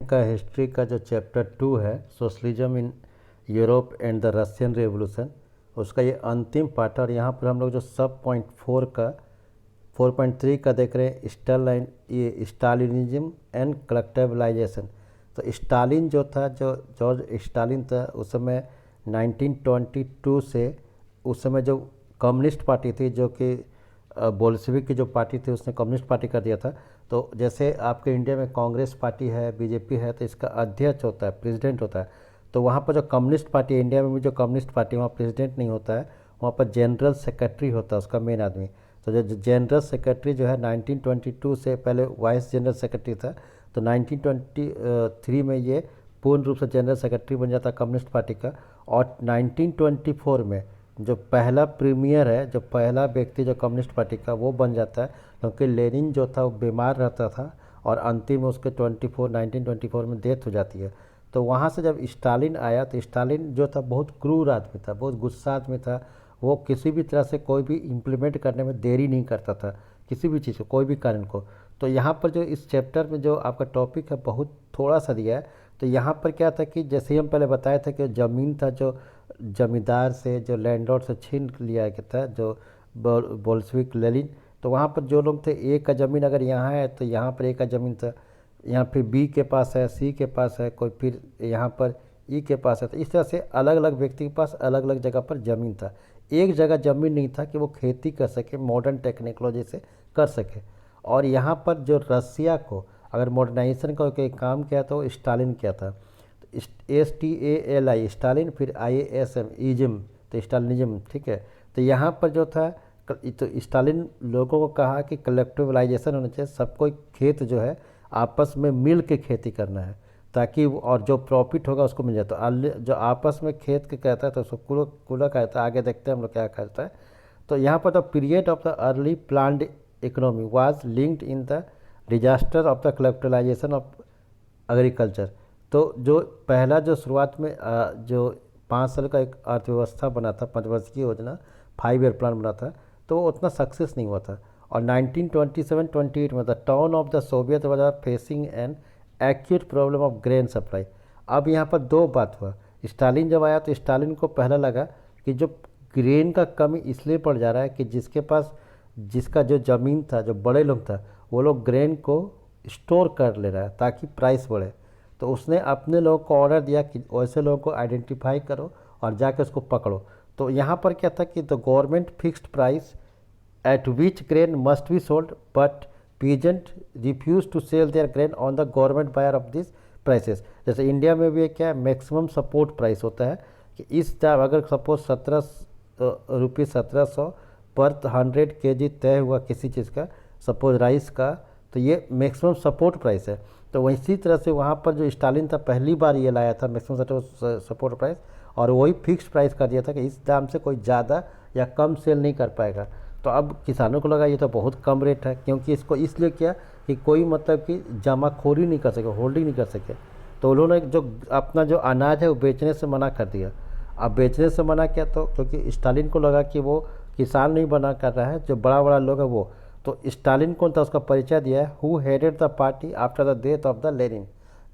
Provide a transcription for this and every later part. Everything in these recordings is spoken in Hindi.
का हिस्ट्री का जो चैप्टर 2 है, socialism in Europe and the Russian revolution, उसका ये अंतिम पार्ट है। और यहाँ पर हम लोग जो सब पॉइंट 4 का 4.3 का देख रहे हैं, स्टालिन, ये स्टालिनिज्म एंड कलेक्टिवलाइजेशन। तो स्टालिन जो था, जो जॉर्ज स्टालिन था, उस समय 1922 से उस समय जो कम्युनिस्ट पार्टी थी, जो कि बोल्शेविक की जो पार्टी थी, उसने कम्युनिस्ट पार्टी कर दिया था। तो जैसे आपके इंडिया में कांग्रेस पार्टी है, बीजेपी है, तो इसका अध्यक्ष होता है, प्रेसिडेंट होता है। तो वहाँ पर जो कम्युनिस्ट पार्टी है, इंडिया में भी जो कम्युनिस्ट पार्टी है, वहाँ प्रेसिडेंट नहीं होता है, वहाँ पर जनरल सेक्रेटरी होता है, उसका मेन आदमी। तो जो जनरल सेक्रेटरी जो है 1922 से पहले वाइस जनरल सेक्रेटरी था, तो 1923 में ये पूर्ण रूप से जनरल सेक्रेटरी बन जाता है कम्युनिस्ट पार्टी का। और 1924 में जो पहला प्रीमियर है, जो पहला व्यक्ति जो कम्युनिस्ट पार्टी का, वो बन जाता है, क्योंकि लेनिन जो था वो बीमार रहता था और अंतिम में उसके 1924 में डेथ हो जाती है। तो वहाँ से जब स्टालिन आया, तो स्टालिन जो था बहुत क्रूर आदमी था, बहुत गुस्सा आदमी था। वो किसी भी तरह से कोई भी इम्प्लीमेंट करने में देरी नहीं करता था, किसी भी चीज़ को, कोई भी कारण को। तो यहाँ पर जो इस चैप्टर में जो आपका टॉपिक है बहुत थोड़ा सा दिया है। तो यहाँ पर क्या था कि जैसे ही हम पहले बताया था कि ज़मीन था जो जमींदार से, जो लैंडलॉर्ड से छीन लिया गया था, जो बोल्शेविक लेनिन। तो वहाँ पर जो लोग थे, ए का ज़मीन अगर यहाँ है तो यहाँ पर ए का ज़मीन था, यहाँ फिर बी के पास है, सी के पास है, कोई फिर यहाँ पर ई के पास है। तो इस तरह से अलग अलग व्यक्ति के पास अलग अलग जगह पर ज़मीन था। एक जगह ज़मीन नहीं था कि वो खेती कर सके, मॉडर्न टेक्नोलॉजी से कर सके। और यहाँ पर जो रसिया को अगर मॉडर्नाइजेशन का कोई काम किया था, वो स्टालिन किया था। STALI स्टालिन, फिर IASM इज्म, तो स्टालिनिज्म, ठीक है। तो यहाँ पर जो था, तो स्टालिन लोगों को कहा कि कलेक्टिवलाइजेशन होना चाहिए, सबको खेत जो है आपस में मिल के खेती करना है, ताकि और जो प्रॉफिट होगा उसको मिल जाए। तो जो आपस में खेत के कहता है तो उसको कुला कहता है। आगे देखते हैं हम लोग क्या कहता है। तो यहाँ पर the period of the early planned economy was linked in the disaster of the collectivisation of agriculture. तो जो पहला जो शुरुआत में जो 5 साल का एक अर्थव्यवस्था बना था, 5 वर्ष की योजना, 5 ईयर प्लान बना था, तो वो उतना सक्सेस नहीं हुआ था। और 1927-28 में the town of the Soviet was facing an acute problem of grain supply. अब यहाँ पर दो बात हुआ। स्टालिन जब आया तो स्टालिन को पहला लगा कि जो ग्रेन का कमी इसलिए पड़ जा रहा है कि जिसके पास, जिसका जो ज़मीन था, जो बड़े लोग था, वो लोग ग्रेन को स्टोर कर ले रहा है ताकि प्राइस बढ़े। तो उसने अपने लोगों को ऑर्डर दिया कि वैसे लोगों को आइडेंटिफाई करो और जाके उसको पकड़ो। तो यहाँ पर क्या था कि the government fixed price at which grain must be sold, but peasant refuse to sell their grain on the government buyer of this prices. जैसे इंडिया में भी क्या मैक्सिमम सपोर्ट प्राइस होता है कि इस टाइम अगर सपोज 1700 पर 100 kg तय हुआ किसी चीज़ का, सपोज राइस का, तो ये मैक्सिमम सपोर्ट प्राइस है। तो वही इसी तरह से वहाँ पर जो स्टालिन था पहली बार ये लाया था मैक्सिमम सपोर्ट प्राइस, और वही फिक्स प्राइस कर दिया था कि इस दाम से कोई ज़्यादा या कम सेल नहीं कर पाएगा। तो अब किसानों को लगा ये तो बहुत कम रेट है, क्योंकि इसको इसलिए किया कि कोई मतलब कि जमाखोरी नहीं कर सके, होल्डिंग नहीं कर सके। तो उन्होंने जो अपना जो अनाज है वो बेचने से मना कर दिया। अब बेचने से मना किया तो क्योंकि स्टालिन को लगा कि वो किसान नहीं बना कर रहा है, जो बड़ा बड़ा लोग है वो। तो स्टालिन कौन था, उसका परिचय दिया है, who headed the party after the death of the Lenin,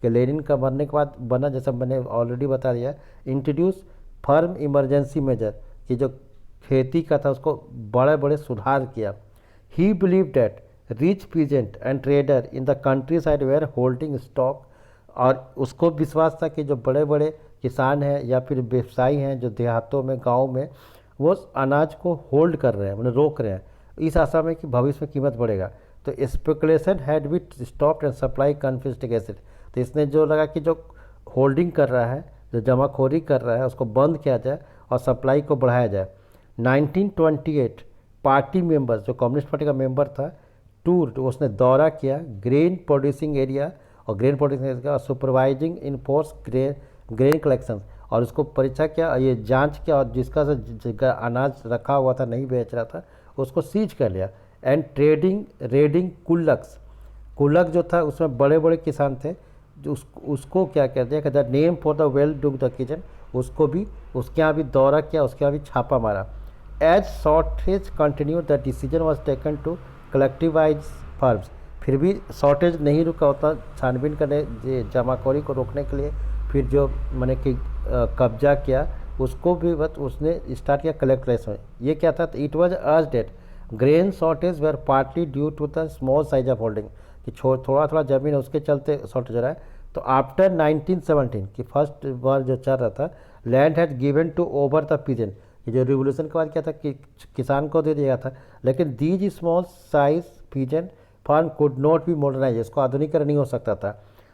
कि लेनिन का मरने के बाद बना, जैसा मैंने ऑलरेडी बता दिया, इंट्रोड्यूस फर्म इमरजेंसी मेजर, कि जो खेती का था उसको बड़े बड़े सुधार किया। He believe that rich peasant and trader in the countryside were holding stock, और उसको विश्वास था कि जो बड़े बड़े किसान हैं या फिर व्यवसायी हैं जो देहातों में, गाँव में, वो अनाज को होल्ड कर रहे हैं, उन्हें रोक रहे हैं, इस आशा में कि भविष्य में कीमत बढ़ेगा। तो speculation had be stopped and supply confiscated. तो इसने जो लगा कि जो होल्डिंग कर रहा है, जो जमाखोरी कर रहा है, उसको बंद किया जाए और सप्लाई को बढ़ाया जाए। 1928 पार्टी मेंबर्स, जो कम्युनिस्ट पार्टी का मेंबर था, टूर, उसने दौरा किया ग्रेन प्रोड्यूसिंग एरिया, और ग्रेन प्रोड्यूसिंग एरिया और सुपरवाइजिंग इनफोर्स ग्रेन कलेक्शन, और उसको परीक्षा किया, ये जांच किया, और जिसका अनाज रखा हुआ था नहीं बेच रहा था उसको सीज कर लिया। एंड रेडिंग कुल्लक जो था उसमें बड़े बड़े किसान थे, जो उसको क्या कर दिया कि the name for the well duke the kitchen, उसको भी, उसके यहाँ भी दौरा किया, उसके यहाँ भी छापा मारा। As shortage continue the decision was taken to collectivise farms, फिर भी शॉर्टेज नहीं रुका होता, छानबीन करने जमाखोरी को रोकने के लिए फिर जो मैंने कि कब्जा किया उसको भी बस उसने स्टार्ट किया कलेक्टरेशन। ये क्या था, it was urged that grain shortage were partly due to the small size of holding, कि थोड़ा थोड़ा ज़मीन है उसके चलते शॉर्टेज हो रहा है। तो आफ्टर 1917 की फर्स्ट बार जो चल रहा था, land has given to over the peasant, कि जो रिवोल्यूशन के बाद क्या था कि किसान को दे दिया था, लेकिन these small size peasant farm could not be modernize, इसको आधुनिकरण नहीं हो सकता था।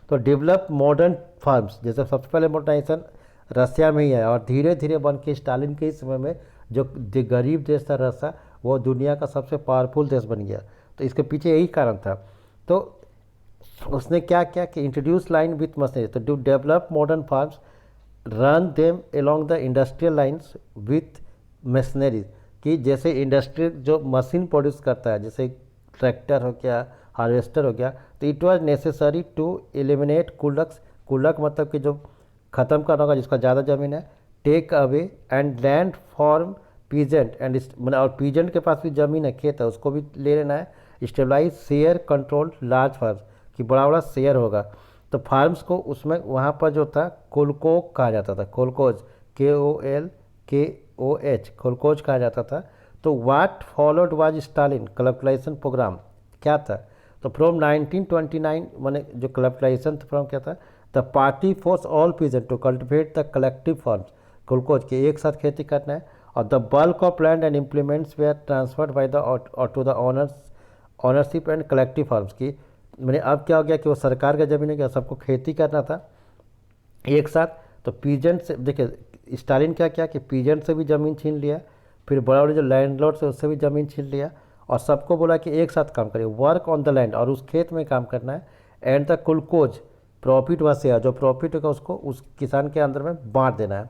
तो डेवलप मॉडर्न फार्म्स, जैसे सबसे पहले मॉडर्नाइजेशन रसिया में ही है, और धीरे धीरे बन के स्टालिन के इस समय में जो गरीब देश था रसिया, वो दुनिया का सबसे पावरफुल देश बन गया। तो इसके पीछे यही कारण था। तो उसने क्या किया कि इंट्रोड्यूस लाइन विथ मशीनरी, तो do develop modern farms, run them along the industrial lines with machinery, कि जैसे इंडस्ट्रियल जो मशीन प्रोड्यूस करता है, जैसे ट्रैक्टर हो गया, हार्वेस्टर हो गया, तो it was necessary to eliminate kulaks, kulak मतलब कि जो ख़त्म करना होगा जिसका ज़्यादा ज़मीन है, take away and land from peasant and मतलब, और पीजेंट के पास भी ज़मीन है, खेत है, उसको भी ले लेना है, stabilize share control large farms, कि बड़ा बड़ा शेयर होगा। तो फार्म्स को उसमें वहाँ पर जो था कोलकोज कहा जाता था, कोलकोज, KOLKOH, कोलकोज कहा जाता था। तो what followed was Stalin collectivisation programme, क्या था, तो फ्रॉम 1929 मैंने जो कलेक्टराइजेशन प्रोग्राम क्या था, the party force all peasant to cultivate the collective farms, kolkhoz के एक साथ खेती करना है, और the bulk of land and implements were transferred by the to the ownership and collective farms की। मैंने अब क्या हो गया कि वो सरकार का ज़मीन है, क्या सबको खेती करना था एक साथ। तो पीजेंट से देखिए स्टालिन क्या किया कि पीजेंट से भी ज़मीन छीन लिया, फिर बड़ा बड़े जो लैंडलॉर्ड से उससे भी ज़मीन छीन लिया, और सबको बोला कि एक साथ काम करिए, वर्क ऑन द लैंड, और उस खेत में काम करना है, एंड द कुलकोज प्रॉफिट व शेयर, जो प्रॉफिट होगा उसको उस किसान के अंदर में बांट देना है।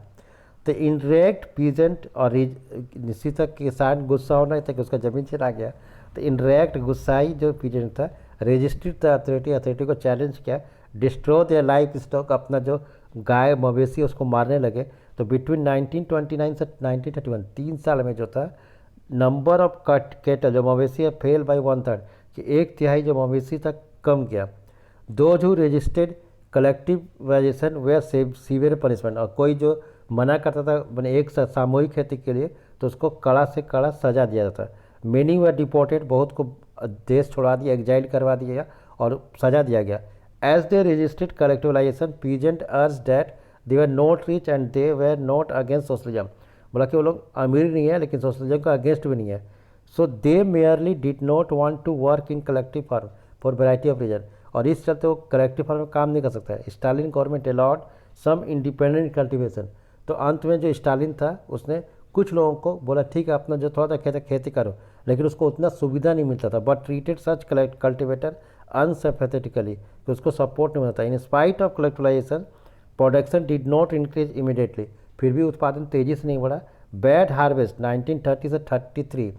तो इनडायरेक्ट पीजेंट और निश्चित तक किसान गुस्सा होना था कि उसका ज़मीन छिना गया, तो इनडायरेक्ट गुस्साई जो पीजेंट था रजिस्ट्रेड द अथॉरिटी को चैलेंज किया, डिस्ट्रॉय देयर लाइफ स्टॉक, अपना जो गाय मवेशी उसको मारने लगे। तो बिटवीन 1929 से 1931 3 साल में जो था नंबर ऑफ कैटल जो मवेशी है फेल बाई 1/3, कि एक तिहाई जो मवेशी था कम गया। Those who registered collectivisation way severe punishment, और कोई जो मना करता था मैंने एक सामूहिक खेती के लिए तो उसको कड़ा से कड़ा सजा दिया जाता। मेनी वे डिपोर्टेड, बहुत को देश छोड़ा दिया, एग्जाइल करवा दिया गया और सजा दिया गया। As they registered collectivisation peasant urge that they were not rich and they were not against socialism, बोला कि वो लोग अमीर नहीं है लेकिन सोशलिज्म का अगेंस्ट भी नहीं है। So they merely did not want to work in collective farm for variety of reason, और इस चलते वो कलेक्टिव फार्म में काम नहीं कर सकता है। Stalin government allowed some independent cultivation, तो अंत में जो स्टालिन था उसने कुछ लोगों को बोला ठीक है अपना जो थोड़ा सा खेत खेती करो, लेकिन उसको उतना सुविधा नहीं मिलता था, बट ट्रीटेड सच कल्टिवेटर अनसिम्पैथेटिकली, कि उसको सपोर्ट नहीं मिलता। In spite of collectivisation production did not increase immediately, फिर भी उत्पादन तेज़ी से नहीं बढ़ा। बैड हार्वेस्ट 1930 से 33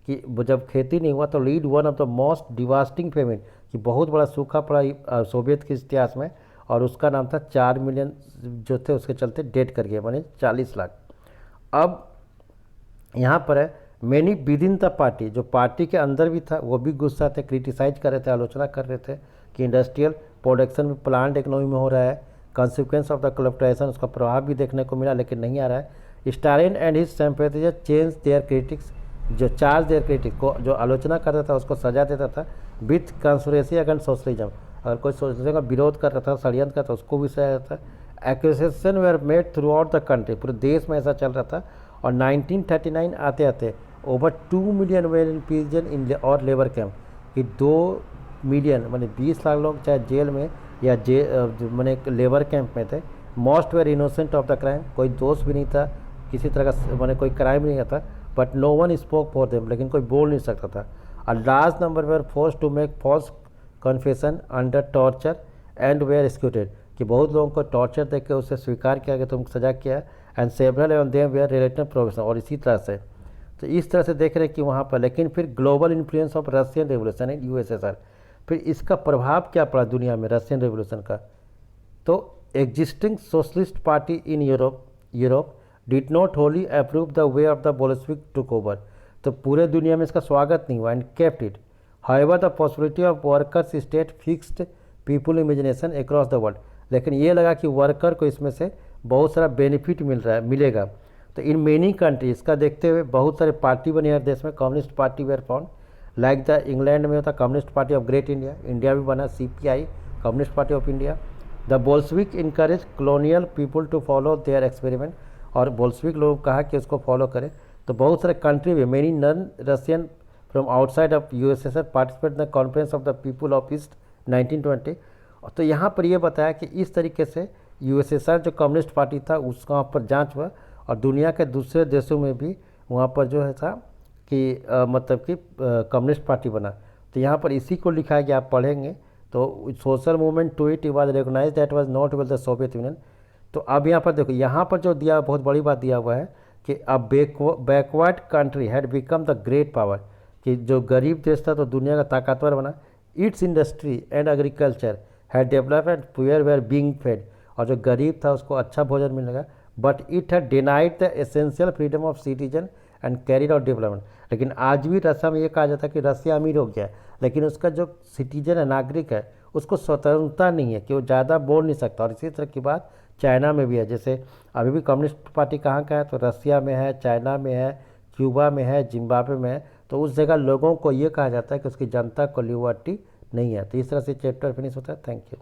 कि जब खेती नहीं हुआ तो lead one of the most devastating famine, कि बहुत बड़ा सूखा पड़ा सोवियत के इतिहास में, और उसका नाम था 4 मिलियन जो थे उसके चलते डेड कर गए, माने 40 लाख। अब यहाँ पर है many with in the party, जो पार्टी के अंदर भी था वो भी गुस्सा थे, क्रिटिसाइज कर रहे थे, आलोचना कर रहे थे कि इंडस्ट्रियल प्रोडक्शन में प्लांट इकोनॉमी में हो रहा है, कॉन्सिक्वेंस ऑफ द कलेक्टराइजेशन उसका प्रभाव भी देखने को मिला लेकिन नहीं आ रहा है। Stalin and his sympathiser change their critics, जो चार्ज देयर क्रिटिक को जो आलोचना करता था उसको सजा देता था, विथ कंस्पिरेसी अगेंस्ट सोशलिज्म, अगर कोई सोशलिज्म का विरोध कर रहा था षड्यंत्र करता था उसको भी सजा देता था। Accusation were made through out the country, पूरे देश में ऐसा चल रहा था। और 1939 आते आते over 2 million were in prison in और लेबर कैंप, कि 2 मिलियन मैंने 20 लाख लोग चाहे जेल में या मैंने लेबर कैंप में थे। Most were innocent of the crime, कोई दोष भी नहीं था किसी तरह का, मैंने कोई क्राइम नहीं था, but no one spoke for them, लेकिन कोई बोल नहीं सकता था। A large number were force to make false confession under torture and were executed, कि बहुत लोगों को टॉर्चर देख के उससे स्वीकार किया कि तुम सजा किया, एंड सेवरल एवं देम वेयर रिलेटेड प्रोफेशन, और इसी तरह से तो इस तरह से देख रहे कि वहाँ पर। लेकिन फिर global influence of Russian revolution in USSR, फिर इसका प्रभाव क्या पड़ा दुनिया में रशियन रेवोल्यूशन का। तो existing socialist party in Europe did not Holi approve the way of the Bolshevik took over, तो पूरे दुनिया में इसका स्वागत नहीं हुआ, and kept it however the possibility of workers state fixed people imagination across the world, लेकिन ये लगा कि वर्कर को इसमें से बहुत सारा बेनिफिट मिलेगा। तो इन मेनी कंट्री इसका देखते हुए बहुत सारे पार्टी बने हर देश में, communist party were found like the England में होता communist party of great India, India भी बना CPI communist party of India. The Bolshevik encourage colonial people to follow their experiment, और बोल्शेविक लोग कहा कि उसको फॉलो करें। तो बहुत सारे कंट्री में many non Russian from outside of USSR participate in the conference of the people of east 1920। तो यहाँ पर ये बताया कि इस तरीके से USSR जो कम्युनिस्ट पार्टी था उसका वहाँ पर जांच हुआ, और दुनिया के दूसरे देशों में भी वहाँ पर जो है था कि मतलब कि कम्युनिस्ट पार्टी बना। तो यहाँ पर इसी को लिखा है कि आप पढ़ेंगे तो social movement to it was recognize that was not with the Soviet Union. तो अब यहाँ पर देखो, यहाँ पर जो दिया बहुत बड़ी बात दिया हुआ है कि अब backward country had become the great power, कि जो गरीब देश था तो दुनिया का ताकतवर बना। Its industry and agriculture had developed and poor were being fed, और जो गरीब था उसको अच्छा भोजन मिलेगा। But it had denied the essential freedom of citizen and carried out development. लेकिन आज भी रशिया में ये कहा जाता है कि रशिया अमीर हो गया, लेकिन उसका जो सिटीजन है, नागरिक है, उसको स्वतंत्रता नहीं है कि वो ज़्यादा बोल नहीं सकता। और इसी तरह की बात चाइना में भी है। जैसे अभी भी कम्युनिस्ट पार्टी कहाँ का है, तो रशिया में है, चाइना में है, क्यूबा में है, जिम्बाब्वे में है। तो उस जगह लोगों को ये कहा जाता है कि उसकी जनता को लिबर्टी नहीं है। तो इस तरह से चैप्टर फिनिश होता है। Thank you.